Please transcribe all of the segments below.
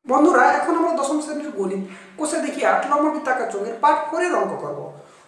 বন্ধুরা, এখন আমরা দশম শ্রেণীর গণিত কোষে দেখি 8 নম্বর বৃত্তাকার চোঙের পার্ট 4 এর অঙ্ক করব।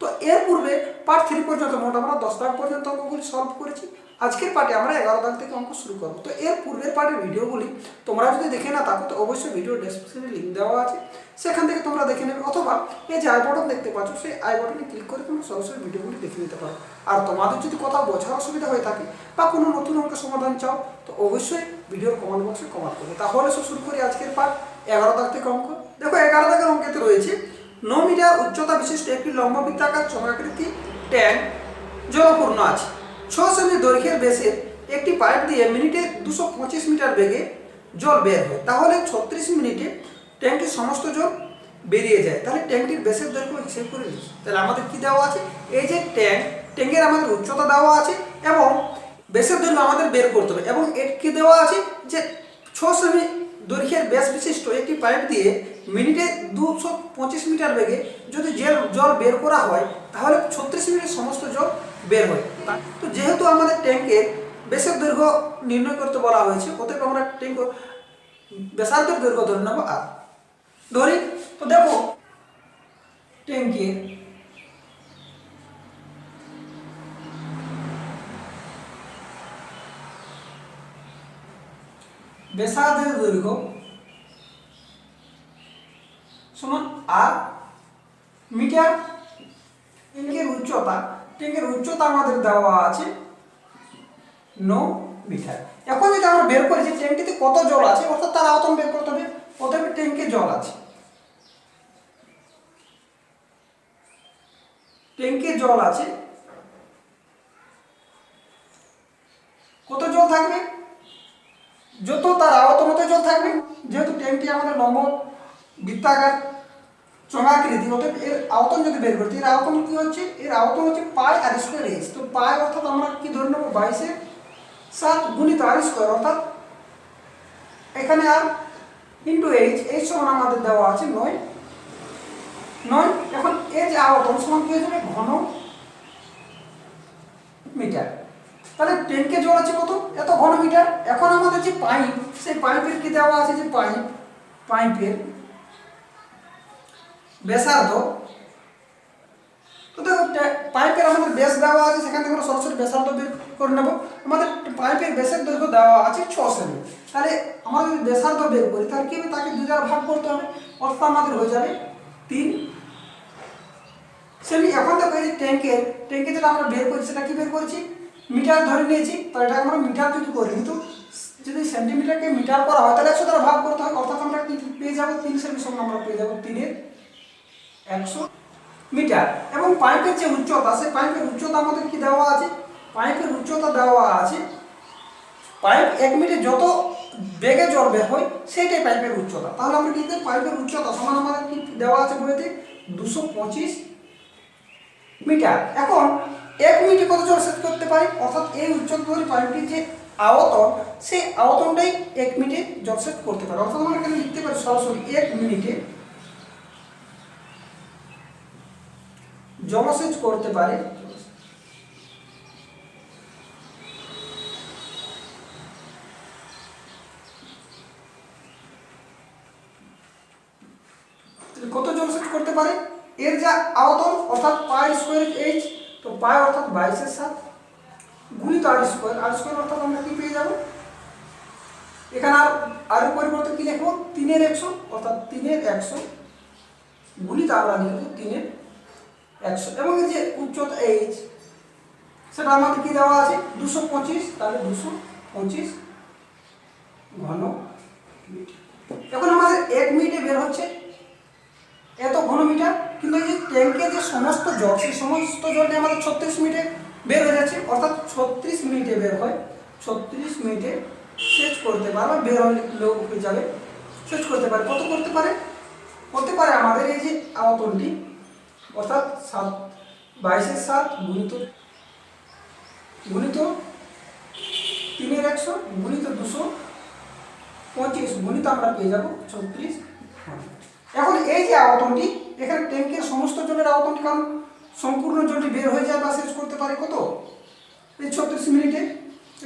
তো এর পূর্বে পার্ট 3 পর্যন্ত মোট আমরা 10 দাগ পর্যন্ত অঙ্কগুলি সলভ করেছি। আজকের পার্টে আমরা 11 দাগ থেকে অঙ্ক শুরু করব। তো এর পূর্বের পার্টের ভিডিওগুলি তোমরা যদি দেখে না থাকো তো অবশ্যই ভিডিও ডেসক্রিপশনে লিংক দেওয়া আছে, সেখান থেকে তোমরা দেখে নেবে, অথবা এই যে আই বাটন দেখতে পাচ্ছ সেই আই বাটনে ক্লিক করে তোমরা সরাসরি ভিডিওগুলি দেখে নিতে পারো। আর তোমাদের যদি কোথাও বোঝার অসুবিধা হয়ে থাকে বা কোনো নতুন অঙ্কের সমাধান চাও তো অবশ্যই ভিডিওর কমেন্ট বক্সে কমেন্ট করবে। তাহলে শুরু করি আজকের পার্ট 11 দাগ থেকে অঙ্ক। দেখো 11 দাগের অঙ্কেতে রয়েছে 9 মিটার উচ্চতা বিশিষ্ট একটি লম্ব বৃত্তাকার চক্রাকৃতি ট্যাঙ্ক জলপূর্ণ আছে। 6 সেমি দৈর্ঘ্যের বেসের একটি পাইপ দিয়ে মিনিটে 225 মিটার বেগে জল বের হয়, তাহলে 36 মিনিটে ট্যাঙ্কটির সমস্ত জল বেরিয়ে যায়। তাহলে ট্যাঙ্কটির বেসের দৈর্ঘ্য হিসেব করে নিচ্ছি। তাহলে আমাদের কি দেওয়া আছে, এই যে ট্যাঙ্কের আমাদের উচ্চতা দেওয়া আছে এবং বেসের দৈর্ঘ্য আমাদের বের করতে হবে, এবং এর কি দেওয়া আছে যে 6 সেমি দৈর্ঘ্যের ব্যাস বিশিষ্ট একটি পাইপ দিয়ে মিনিটে 225 মিটার বেগে যদি জল বের করা হয় তাহলে 36 মিনিটে সমস্ত জল বের হয়। তো যেহেতু আমাদের ট্যাঙ্কের ব্যাসের দৈর্ঘ্য নির্ণয় করতে বলা হয়েছে, অতএব আমরা ট্যাঙ্ক ব্যাসার্ধের দৈর্ঘ্য ধরে নেব আর ধরি। তো দেখো ট্যাঙ্কের ব্যাসার্ধের দৈর্ঘ্য সমান আর মিটার। ট্যাঙ্কের উচ্চতা আমাদের দেওয়া আছে 9 মিটার। এখন যদি আমরা বের করি যে ট্যাঙ্কটিতে কত জল আছে, অর্থাৎ তার আয়তন বের করতে হবে। অতএব ট্যাঙ্কে জল আছে, কত জল থাকবে, যত তার আয়তন মতো জল থাকবে। যেহেতু ট্যাঙ্কটি আমাদের লম্ব বৃত্তাকার চক্রাকৃতি, অতএব এর আয়তন যদি বের করতে, এর আয়তন কি হচ্ছে, এর আয়তন হচ্ছে পাই আর স্কোয়ার এইচ। তো পাই অর্থাৎ আমরা কি ধরে নেব 22/7 গুণিত আর স্কোয়ার, অর্থাৎ এখানে আর ইন্টু এইচ সমান আমাদের দেওয়া আছে 9। এখন এই যে আয়তন সমান কি হয়ে যাবে ঘন মিটার। তাহলে ট্যাঙ্কে জল আছে কত, এত ঘন মিটার। এখন আমাদের যে পাইপ, সেই পাইপের কি দেওয়া আছে যে পাইপের ব্যাসার্ধ। তো দেখো পাইপের আমাদের ব্যাস দেওয়া আছে, সেখান থেকে আমরা সরাসরি ব্যাসার্ধ বের করে নেব। আমাদের পাইপের ব্যাসের দৈর্ঘ্য দেওয়া আছে 6 সেমি। তাহলে আমরা যদি ব্যাসার্ধ বের করি তাহলে কি হবে, তাকে 2 দ্বারা ভাগ করতে হবে, অর্থাৎ আমাদের হয়ে যাবে 3 সেমি। এখন দেখো এই ট্যাঙ্কে যেটা আমরা বের করেছি সেটা কি বের করেছি, মিটার ধরে নিয়েছি। তাহলে এটা আমরা মিটার যদি করি, কিন্তু যদি সেন্টিমিটারকে মিটার করা হয় তাহলে 100 দ্বারা ভাগ করতে হয়, অর্থাৎ আমরা কি পেয়ে যাবো 3 সেমি সমান আমরা পেয়ে যাবো 3/100 মিটার। এবং পাইপের যে উচ্চতা, সেই পাইপের উচ্চতা আমাদের কি দেওয়া আছে, পাইপের উচ্চতা দেওয়া আছে, পাইপ 1 মিনিটে যত বেগে জল বের হয় সেইটাই পাইপের উচ্চতা। তাহলে আমরা কি করি, পাইপের উচ্চতা সমান আমাদের কি দেওয়া আছে বইতে 225 মিটার। এখন 1 মিনিটে কত জল সেচ করতে পারি, অর্থাৎ এই উচ্চতার পাইপটির যে আয়তন, সেই আয়তনটাই 1 মিনিটে জল সেচ করতে পারে। অর্থাৎ আমরা এখানে লিখতে পারি সরাসরি 1 মিনিটে জলসেচ করতে পারে কত জলসেচ করতে পারে, এর যা আয়তন অর্থাৎ পাই স্কোয়ার এইচ। তো পাই অর্থাৎ 22/7 গুণিত আর স্কোয়ার অর্থাৎ আমরা কি পেয়ে যাব, এখানে আর পরিবর্তে কি লিখবো 3/100, অর্থাৎ 3/100 গুণিত আমরা লিখবো 3/100। এবং এই যে উচ্চতা এইচ সেটা আমাদের কি দেওয়া আছে 225, তাহলে 225 ঘন মিটার। এখন আমাদের 1 মিনিটে বের হচ্ছে এত ঘন মিটার, কিন্তু এই যে ট্যাঙ্কে যে সমস্ত জল, সেই সমস্ত জলটি আমাদের 36 মিনিটে বের হয়ে যাচ্ছে, অর্থাৎ 36 মিনিটে বের হয়। 36 মিনিটে সেচ করতে পারে, বের হলেও হয়ে যাবে, সেচ করতে পারে। কত করতে পারে আমাদের এই যে আয়তনটি, অর্থাৎ 22/7 গুণিত 3/100 গুণিত 225 গুণিত আমরা পেয়ে যাব 36। এখন এই যে আয়তনটি, এখানে ট্যাঙ্কের সমস্ত জলের আয়তনটি, কারণ সম্পূর্ণ জলটি বের হয়ে যায় বা সেচ করতে পারে কত, এই 36 মিনিটে।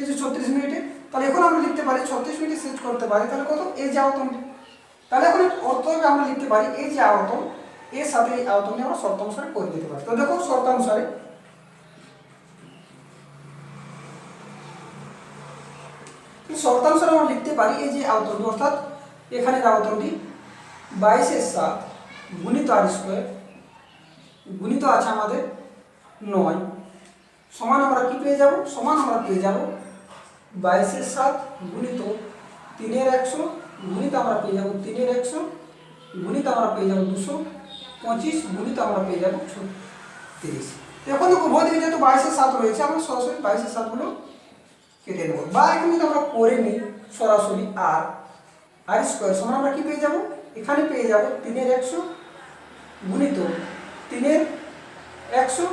এই যে 36 মিনিটে, তাহলে এখন আমরা লিখতে পারি 36 মিনিটে সেচ করতে পারি, তাহলে কত, এই যে আয়তনটি। তাহলে আমরা লিখতে পারি এই যে আয়তন এর সাথে এই আয়তনকে আমরা শর্তানুসারে করে দিতে পারি। তো দেখো শর্তানুসারে আমরা লিখতে পারি এই যে আয়তনটি, অর্থাৎ এখানের আয়তনটি 22/7 গুণিত r² গুণিত আছে আমাদের 9 সমান আমরা কি পেয়ে যাব, সমান আমরা পেয়ে যাব 22/7 গুণিত 3/100 গুণিত আমরা পেয়ে যাব 3/100 গুণিত আমরা পেয়ে যাব 225 গুণিত আমরা পেয়ে যাব 36। এখন তো উভয় দিকে যেহেতু 22/7 রয়েছে, আমরা সরাসরি 22/7 গুলো কেটে নেব, বা এখন যদি আমরা করে নিই সরাসরি r² সমান আমরা কি পেয়ে যাব, এখানে পেয়ে যাব 3/100 গুণিত 3/100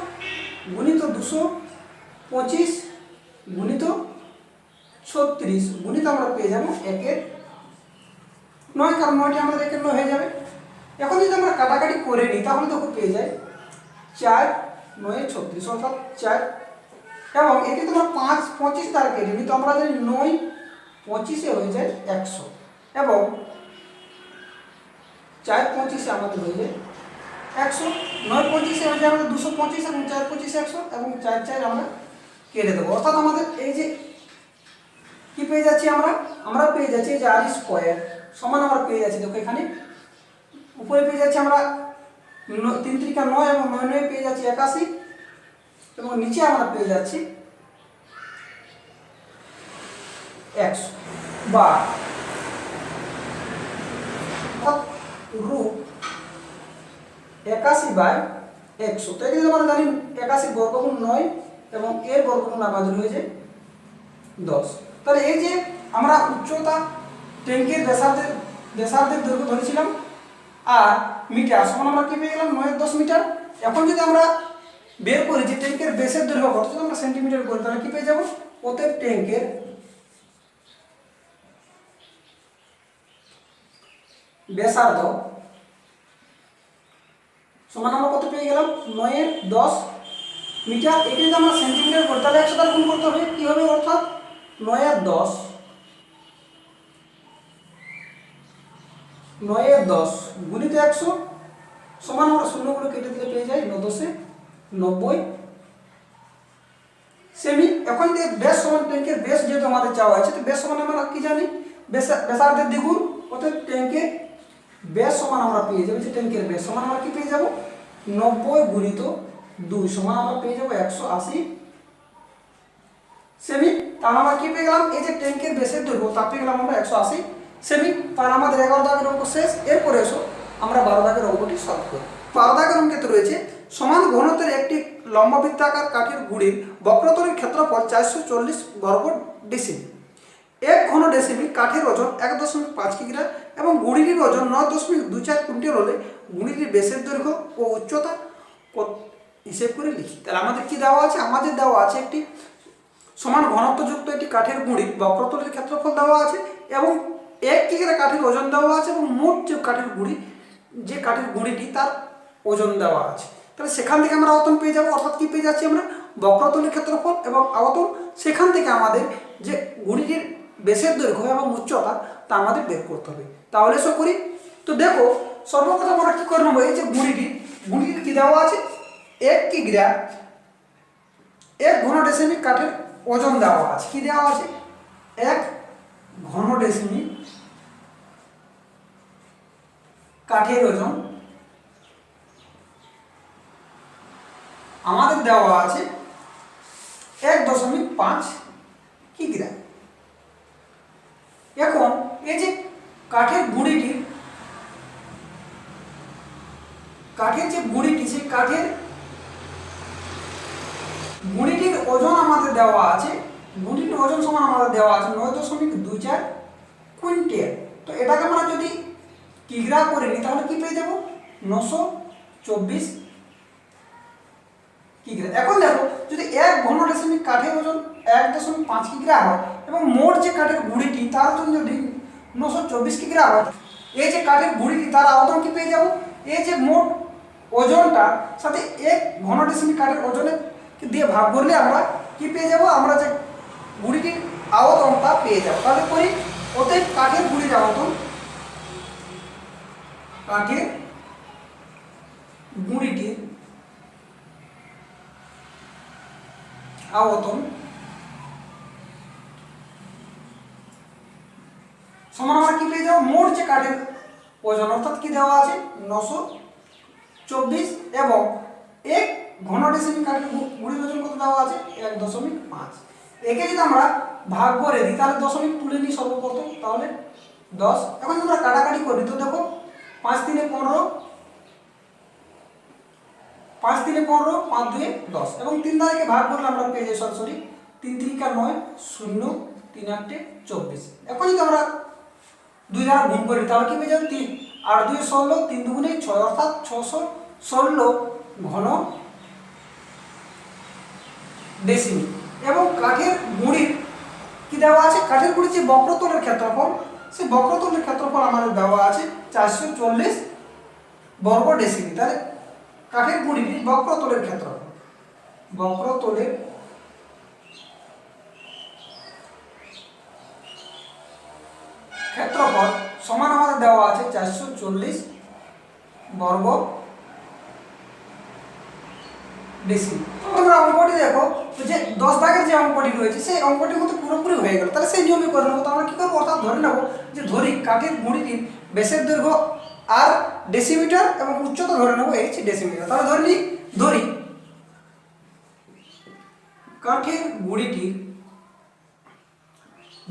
গুণিত 225 গুণিত 36 গুণিত আমরা পেয়ে যাব 1/9, কারণ 9টি আমাদের 1/9 হয়ে যাবে। এখন যদি আমরা কাটাকাটি করে নিই তাহলে দেখো পেয়ে যায় 4/9=36, অর্থাৎ 4, এবং এটি তোমরা 5/25 দ্বারা কেটে নিই, তো আমরা জানি 9/25 হয়ে যায় 100, এবং 4/25 আমাদের হয়ে যায় 100, 9/25 হয়ে যায় আমাদের 225, এবং 4/25 100, এবং 4 আমরা কেটে দেবো। অর্থাৎ আমাদের এই যে কি পেয়ে যাচ্ছি আমরা পেয়ে যাচ্ছি যে r² সমান আমরা পেয়ে যাচ্ছি, দেখো এখানে উপরে পেয়ে যাচ্ছি আমরা 3 × 9 এবং 9 9 পেয়ে যাচ্ছি 81, এবং নিচে আমরা পেয়ে যাচ্ছি 100, বা √81/100। তো এখানে আমরা জানি 81 বর্গমূল 9 এবং এর বর্গমূল আমাদের হয়ে যায় 10। তাহলে এই যে আমরা উচ্চতা ট্যাঙ্কের ব্যাসার্ধের দৈর্ঘ্য ধরেছিলাম আর মিটার সমান আমরা কি পেয়ে গেলাম 9/10 মিটার। এখন যদি আমরা বের করি যে ট্যাঙ্কের ব্যাসের দৈর্ঘ্য কত, যদি আমরা সেন্টিমিটার করি তাহলে কি পেয়ে যাব, অতএব ট্যাঙ্কের ব্যাসার্ধ সমান আমরা কত পেয়ে গেলাম 9/10 মিটার। একে যদি আমরা সেন্টিমিটার করি তাহলে 100 দ্বারা গুণ করতে হবে, কি হবে, অর্থাৎ 9/10 গুণিত 100 সমান আমরা শূন্যগুলো কেটে দিলে পেয়ে যাই 9×10=90 সেমি। এখন যে ব্যাস সমান ট্যাঙ্কের ব্যাস যেহেতু আমাদের চাওয়া আছে, তো ব্যাস সমান আমরা কি জানি, ব্যাসার্ধের দ্বিগুণ, অর্থাৎ ট্যাঙ্কের ব্যাস সমান আমরা পেয়ে যাবো যে ট্যাঙ্কের ব্যাস সমান আমরা কি পেয়ে যাব 90 গুণিত 2 সমান আমরা পেয়ে যাব 180 সেমি। তাহলে আমরা কি পেয়ে গেলাম, এই যে ট্যাঙ্কের ব্যাসের দৈর্ঘ্য তা পেয়ে গেলাম আমরা 180 সেমি। তাহলে আমাদের 11 দাগের অঙ্ক শেষ। এরপরে এসো আমরা 12 দাগের অঙ্কটি সলভ করি। 12 দাগের অঙ্কে রয়েছে সমান ঘনত্বের একটি লম্ববৃত্তাকার কাঠের গুঁড়ির বক্রতলের ক্ষেত্রফল 440 বর্গ ডেসিমিল। 1 ঘন ডেসিমিল কাঠের ওজন 1.5 কিগ্রা এবং গুঁড়িটির ওজন 9.24 কুইন্টাল হলে গুঁড়িটির ব্যাসের দৈর্ঘ্য ও উচ্চতা হিসেব করে লিখি। তাহলে আমাদের কি দেওয়া আছে, আমাদের দেওয়া আছে একটি সমান ঘনত্বযুক্ত একটি কাঠের গুঁড়ির বক্রতলের ক্ষেত্রফল দেওয়া আছে, এবং 1 কিগ্রা কাঠের ওজন দেওয়া আছে, এবং মোট যে কাঠের গুঁড়িটি তার ওজন দেওয়া আছে। তাহলে সেখান থেকে আমরা আয়তন পেয়ে যাব, অর্থাৎ কি পেয়ে যাচ্ছি আমরা বক্রতলের ক্ষেত্রফল এবং আয়তন। সেখান থেকে আমাদের যে গুঁড়িটির ব্যাসের দৈর্ঘ্য এবং উচ্চতা তা আমাদের বের করতে হবে। তাহলে এসো করি। তো দেখো সর্বপ্রথম আমরা কি করে নেবো, এই যে গুঁড়িটির কি দেওয়া আছে 1 কিগ্রা 1 ঘন ডেসিমিল কাঠের ওজন দেওয়া আছে, কি দেওয়া আছে 1 ঘন ডেসিমিল কাঠের ওজন আমাদের দেওয়া আছে 1.5 কিগ্রা। এখন এই যে কাঠের যে গুঁড়িটি সেই কাঠের গুঁড়িটির ওজন আমাদের দেওয়া আছে, গুঁড়িটির ওজন সমান আমাদের দেওয়া আছে 9.24 কুইন্টাল। তো এটাকে আমরা যদি কিগ্রা করে নিই তাহলে কি পেয়ে যাব 924 কিগ্রা। এখন দেখো যদি 1 ঘন ডেসিমিল কাঠের ওজন 1.5 কিগ্রা হয় এবং মোট যে কাঠের গুঁড়িটি তার ওজন যদি 924 কিগ্রা হয়, এই যে কাঠের গুঁড়িটি তার আয়তন কি পেয়ে যাব, এই যে মোট ওজনটা সাথে 1 ঘন ডেসিমিল কাঠের ওজনে দিয়ে ভাগ করলে আমরা কি পেয়ে যাব, আমরা যে গুঁড়িটির আয়তনটা পেয়ে যাব। তাহলে করি অতএব কাঠের গুঁড়ির আয়তন কাঠের গুঁড়িটির আয়তন সমান আমরা কি পেয়ে যাবো, মোট যে কাঠের ওজন অর্থাৎ কি দেওয়া আছে 924 এবং 1 ঘন ডেসিমিল কাঠের গুঁড়ির ওজন কত দেওয়া আছে 1.5। একে যদি আমরা ভাগ করে দিই তাহলে দশমিক তুলে নিই সর্বপ্রথম, তাহলে 10। এখন আমরা কাটাকাটি করি তো দেখো 5 3 15, 5 3 15, 5 2 10 এবং 3 দ্বারা ভাগ করলে আমরা পেয়ে যাই সরাসরি 3 3 9 0 3 8 24। এখন যদি আমরা 2 দ্বারা গুণ করি তাহলে কি পেয়ে যাবো 3 8 2 16, 3 2 6 অর্থাৎ 616 ঘন ডেসিমিল। এবং কাঠের গুঁড়ির কি দেওয়া আছে, কাঠের গুঁড়ির যে বক্রতলের ক্ষেত্রফল, সেই বক্রতলের ক্ষেত্রফল আমাদের দেওয়া আছে 440 বর্গ ডেসিমিল। তাহলে কাঠের গুঁড়ির বক্রতলের ক্ষেত্রফল, বক্রতলের ক্ষেত্রফল সমান আমাদের দেওয়া আছে 440 বর্গ ডেসিমিল। তোমরা অঙ্কটি দেখো যে 10 ভাগের যে অঙ্কটি রয়েছে সেই অঙ্কটির মতো পুরোপুরি হয়ে গেল। তাহলে সেই নিয়মে করে নেবো। তো আমরা কি করবো, অর্থাৎ ধরে নেবো যে ধরি কাঠের গুঁড়িটির বেসের দৈর্ঘ্য আর ডেসিমিটার এবং উচ্চতা ধরে নেবো h ডেসিমিটার। তাহলে ধরি কাঠের গুঁড়িটির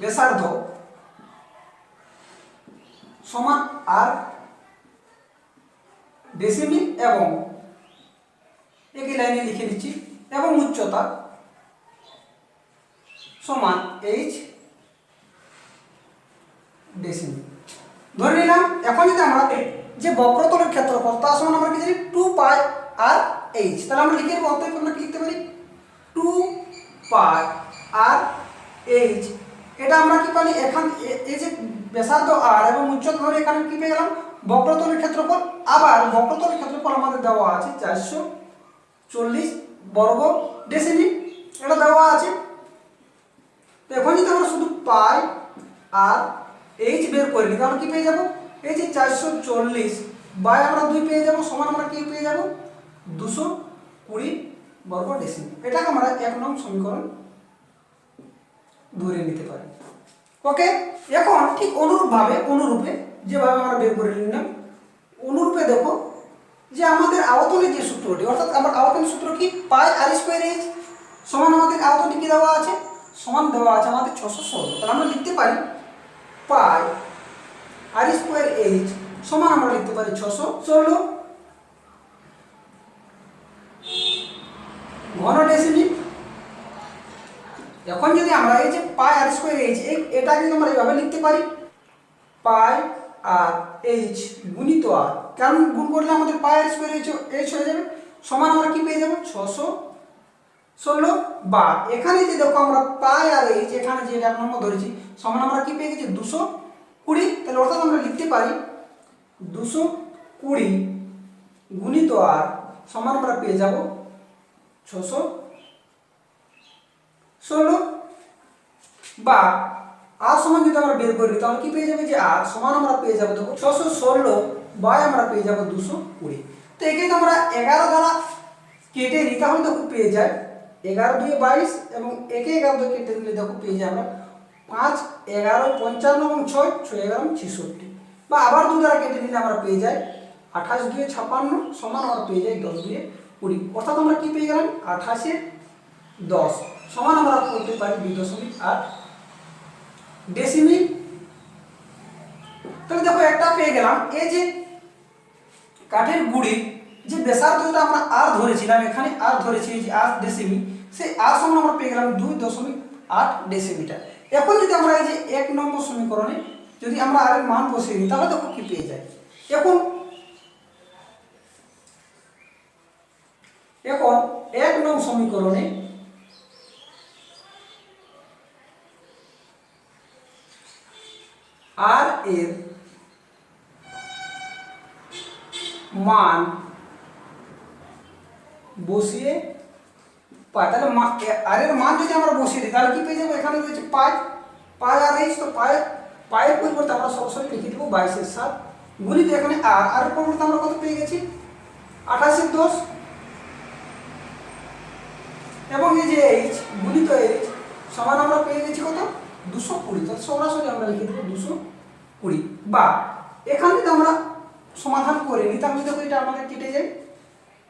ব্যাসার্ধ সমান আর ডেসিমিল এবং একই লাইনে লিখে দিচ্ছি এবং উচ্চতা সমান h ডেসিমিল ধরে নিলাম। এখন যদি আমরা যে বক্রতলের ক্ষেত্রফল তার সমান আমরা কি জানি 2 পাই আর h, তাহলে আমরা লিখে দেবো, অতএব আমরা কি লিখতে পারি 2 পাই আর h। এটা আমরা কি পারি, এখান এই যে ব্যাসার্ধ r এবং উচ্চতা ধরে এখানে কি পেয়ে গেলাম বক্রতলের ক্ষেত্রফল। আবার বক্রতলের ক্ষেত্রফল আমাদের দেওয়া আছে 440 বর্গ ডেসিমিল, এটা দেওয়া আছে। তো এখন যদি আমরা শুধু পাই আর h বের করে নিই তাহলে কি পেয়ে যাব, এই যে 440 বাই আমরা 2 পেয়ে যাব সমান আমরা কি পেয়ে যাব 220 বর্গ ডেসিমিল। এটাকে আমরা 1 নং সমীকরণ ধরে নিতে পারি। ওকে, এখন ঠিক অনুরূপে যেভাবে আমরা বের করে নিলাম, অনুরূপে দেখো যে আমাদের আয়তনের যে সূত্রটি, অর্থাৎ আমার আয়তনের সূত্র কি পাই আর স্কয়ার h সমান আমাদের আয়তনটি কি দেওয়া আছে, সমান দেওয়া আছে আমাদের 616। তাহলে আমরা লিখতে পারি পাই আর স্কয়ার h সমান আমরা লিখতে পারি 616 ঘন ডেসিমিল। এখন যদি আমরা এই যে পাই আর স্কয়ার h এটা কিন্তু আমরা এইভাবে লিখতে পারি পাই আর h গুণিত r, কারণ গুণ করলে আমাদের পাই আর স্কয়ার h হয়ে যাবে সমান আমরা কি পেয়ে যাব 616 বা এখানে যে দেখো আমরা পাই আর h এখানে যে 1 নম্বর ধরেছি সমান আমরা কি পেয়ে গেছি 220। তাহলে অর্থাৎ আমরা লিখতে পারি 220 গুণিত r সমান আমরা পেয়ে যাব 616 বা আর সমান যদি আমরা বের করি তাহলে কি পেয়ে যাবে যে আর সমান আমরা পেয়ে যাব দেখো 616 বাই আমরা পেয়ে যাব 220। তো একে যদি আমরা 11 দ্বারা কেটে নিই তাহলে দেখো পেয়ে যায় 11 2 22 এবং একে 11 দিয়ে কেটে দিলে দেখো পেয়ে যায় আমরা 5 11 55 এবং 6 6 11 66 বা আবার 2 দ্বারা কেটে নিলে আমরা পেয়ে যাই 28 2 56 সমান আমরা পেয়ে যাই 10 2 20। অর্থাৎ আমরা কি পেয়ে গেলাম 28 এ 10 সমান আমরা করতে পারি 2.8 ডেসিমিল। তাহলে দেখো একটা পেয়ে গেলাম, এই যে কাঠের গুঁড়ির যে ব্যাসার্ধটা আমরা আর ধরেছিলাম, এখানে আর ধরেছি এই যে 8 ডেসিমিল, সেই আর সমান আমরা পেয়ে গেলাম 2.8 ডেসিমিটার। এখন যদি আমরা এই যে 1 নম্বর সমীকরণে যদি আমরা আর এর মান বসিয়ে দিই তাহলে দেখো কি পেয়ে যায়। এখন 1 নং সমীকরণে আর এর মান বসিয়ে পাই, তাহলে আর এর মান যদি আমরা বসিয়ে দিই তাহলে কি পেয়ে যাবো, এখানে রয়েছে পাই আর h, তো পায়ের পরিবর্তে আমরা সরাসরি লিখে দেবো 22 এর 7 গুণিত এখানে আর পরিবর্তে আমরা কত পেয়ে গেছি 28 এবং এই যে এইচ গুণিত এইচ সমান আমরা পেয়ে গেছি কত 220। তাহলে সরাসরি আমরা লিখে দেবো 220। বা এখান থেকে আমরা সমাধান করে নিতাম, যদি দেখো এটা আমাদের কেটে যায়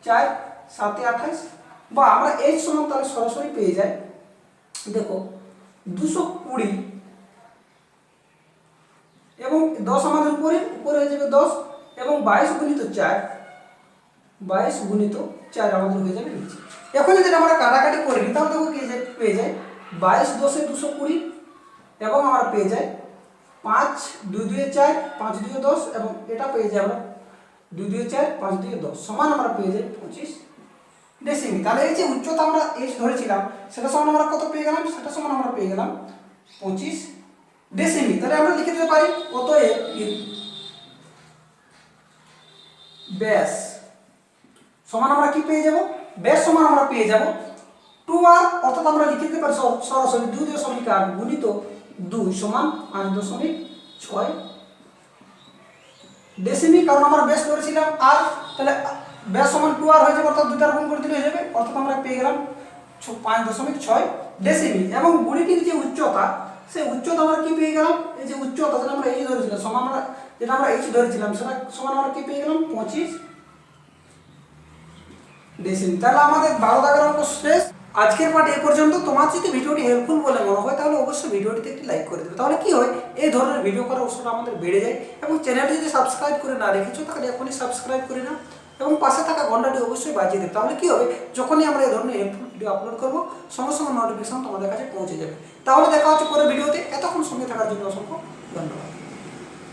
4 7 28, বা আমরা এইচ সমান তাহলে সরাসরি পেয়ে যাই দেখো 220 এবং 10 আমাদের উপরে হয়ে যাবে 10 এবং 22 গুণিত 4 আমাদের হয়ে যাবে নিচে। এখন যদি আমরা কাটাকাটি করে নিই তাহলে দেখো কি পেয়ে যায় 22 10 220 এবং আমরা পেয়ে যাই 5 2 2 4 5 2 10 এবং এটা পেয়ে যাই আমরা 2 2 4 5 2 10 সমান আমরা পেয়ে যাই 25 ডেসিমি। তাহলে এই যে উচ্চতা আমরা এইচ ধরেছিলাম সেটা সমান আমরা কত পেয়ে গেলাম, সেটা সমান আমরা পেয়ে গেলাম 25 ডেসিমি। তাহলে আমরা লিখে দিতে পারি অতএব ব্যাস সমান আমরা কি পেয়ে যাব, ব্যাস সমান আমরা পেয়ে যাব 2r, অর্থাৎ আমরা লিখে দিতে পারি সরাসরি 2.8 গুণিত 2 সমান 5.6 ডেসিমি। কারণ আমরা ব্যাস ধরেছিলাম আর, তাহলে ব্যাস সমান 2r হয়ে যাবে, অর্থাৎ 2টার গুণ করে দিলে হয়ে যাবে, অর্থাৎ আমরা পেয়ে গেলাম 5.6 ডেসিমি। এবং গুণিতির যে উচ্চতা, সেই উচ্চতা আমরা কি পেয়ে গেলাম, এই যে উচ্চতা যেটা আমরা এইচ ধরেছিলাম সমান আমরা যেটা আমরা এইচ ধরেছিলাম সেটা সমান আমরা কি পেয়ে গেলাম 25 ডেসিমি। তাহলে আমাদের 12 দাগের অঙ্ক শেষ। আজকের পাঠ এই পর্যন্ত। তোমার যদি ভিডিওটি হেল্পফুল বলে মনে হয় তাহলে অবশ্যই ভিডিওটিতে একটি লাইক করে দেবে। তাহলে কি হয়, এই ধরনের ভিডিও করার উৎসাহটা আমাদের বেড়ে যায়। এবং চ্যানেলটি যদি সাবস্ক্রাইব করে না রেখেছো তাহলে এখনই সাবস্ক্রাইব করে নাও এবং পাশে থাকা ঘন্টাটি অবশ্যই বাজিয়ে দেবে। তাহলে কি হবে, যখনই আমরা এই ধরনের হেল্পফুল ভিডিও আপলোড করবো সঙ্গে সঙ্গে নোটিফিকেশন তোমাদের কাছে পৌঁছে যাবে। তাহলে দেখা হচ্ছে পরের ভিডিওতে। এতক্ষণ সঙ্গে থাকার জন্য অসংখ্য ধন্যবাদ।